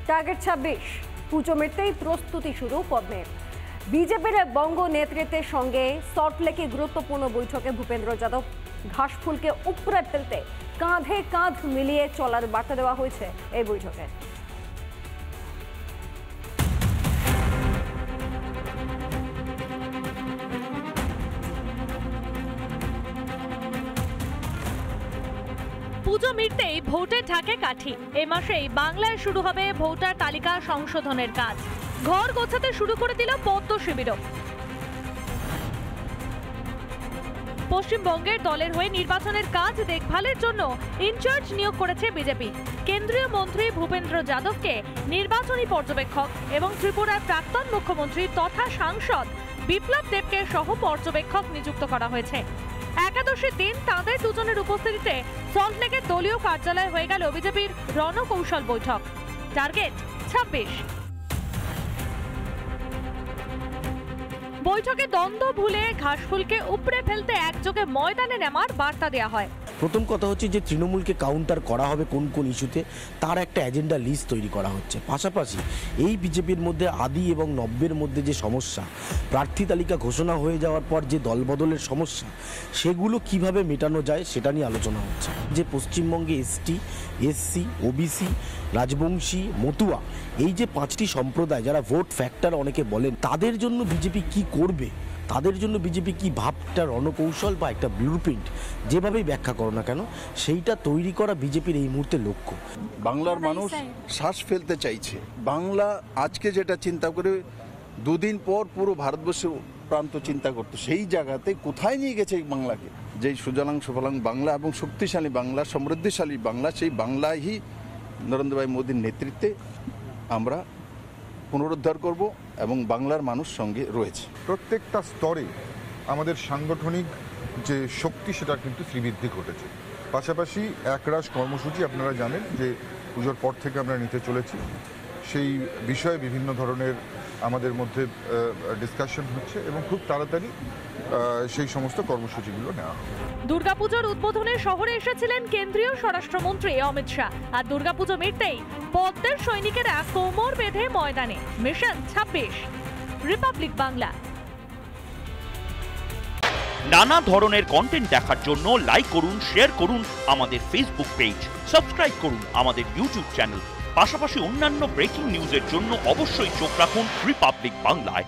Target 26 পুজো মিটতেই প্রস্তুতি শুরু পদ্মের। বিজেপির বঙ্গ নেতৃত্বের সঙ্গে সল্টলেকে গুরুত্বপূর্ণ বৈঠকে ভূপেন্দ্র যাদব ঘাসফুলকে উপড়ে ফেলতে কাঁধে কাঁধ মিলিয়ে চলার বার্তা দেওয়া হয়েছে এই বৈঠকে। পুজো মিটতেই ভোটের ঢাকে কাঠি। এ মাসেই বাংলায় শুরু হবে ভোটার তালিকা সংশোধনের কাজ। ঘর গোছাতে শুরু করে দিল পদ্ম শিবিরও। পশ্চিমবঙ্গের দলের হয়ে নির্বাচনের কাজ দেখভালের জন্য ইনচার্জ নিয়োগ করেছে বিজেপি। কেন্দ্রীয় মন্ত্রী ভূপেন্দ্র যাদবকে নির্বাচনী পর্যবেক্ষক এবং ত্রিপুরার প্রাক্তন মুখ্যমন্ত্রী তথা সাংসদ বিপ্লব দেবকে সহ পর্যবেক্ষক নিযুক্ত করা হয়েছে। একাদশীর দিন তাঁদের দুজনের উপস্থিতিতে সল্টলেকের দলীয় কার্যালয়ে হয়ে গেল বিজেপির রণকৌশল বৈঠক। টার্গেট 26। বৈঠকে দ্বন্দ্ব ভুলে ঘাসফুলকে উপড়ে ফেলতে একযোগে ময়দানে নামার বার্তা দেওয়া হয়। প্রথম কথা হচ্ছে যে তৃণমূলকে কাউন্টার করা হবে কোন কোন ইস্যুতে, তার একটা এজেন্ডা লিস্ট তৈরি করা হচ্ছে। পাশাপাশি এই বিজেপির মধ্যে আদি এবং নব্যের মধ্যে যে সমস্যা, প্রার্থী তালিকা ঘোষণা হয়ে যাওয়ার পর যে দলবদলের সমস্যা, সেগুলো কিভাবে মেটানো যায় সেটা নিয়ে আলোচনা হচ্ছে। যে পশ্চিমবঙ্গে ST, SC, OBC, Rajbanshi, Matua, এই যে 5টি সম্প্রদায় যারা ভোট ফ্যাক্টর অনেকে বলেন, তাদের জন্য বিজেপি কি করবে, তাদের জন্য বিজেপি কি ভাবটা রণকৌশল বা একটা ব্লুপ্রিন্ট যেভাবেই ব্যাখ্যা করো না কেন, সেইটা তৈরি করা বিজেপির এই মুহূর্তে লক্ষ্য। বাংলার মানুষ শ্বাস ফেলতে চাইছে। বাংলা আজকে যেটা চিন্তা করে দুদিন পর পুরো ভারতবর্ষের প্রান্ত চিন্তা করতো, সেই জায়গাতে কোথায় নিয়ে গেছে এই বাংলাকে। যেই সুজলাং সুফলাং বাংলা এবং শক্তিশালী বাংলা, সমৃদ্ধিশালী বাংলা, সেই বাংলায় নরেন্দ্র ভাই মোদীর নেতৃত্বে আমরা পুনরুদ্ধার করব এবং বাংলার মানুষ সঙ্গে রয়েছে। প্রত্যেকটা স্তরে আমাদের সাংগঠনিক যে শক্তি সেটা কিন্তু শ্রীবৃদ্ধি ঘটেছে। পাশাপাশি একরাশ কর্মসূচি আপনারা জানেন যে পুজোর পর থেকে আমরা নিতে চলেছি। সেই বিষয়ে বিভিন্ন ধরনের আমাদের মধ্যে ডিসকাশন হচ্ছে এবং খুব তাড়াতাড়ি সেই সমস্ত কর্মসূচিগুলো নেওয়া হবে। দুর্গাপুজোর উদ্বোধনে শহরে এসেছিলেন কেন্দ্রীয় স্বরাষ্ট্রমন্ত্রী অমিত শাহ। আর দুর্গাপুজো মিটতেই পদ্মের সৈনিকেরা কোমর বেঁধে ময়দানে। Mission 26, Republic Bangla. নানা ধরনের কন্টেন্ট দেখার জন্য লাইক করুন, শেয়ার করুন আমাদের ফেসবুক পেজ, সাবস্ক্রাইব করুন আমাদের ইউটিউব চ্যানেল। পাশাপাশি অন্যান্য ব্রেকিং নিউজের জন্য অবশ্যই চোখ রাখুন রিপাবলিক বাংলায়।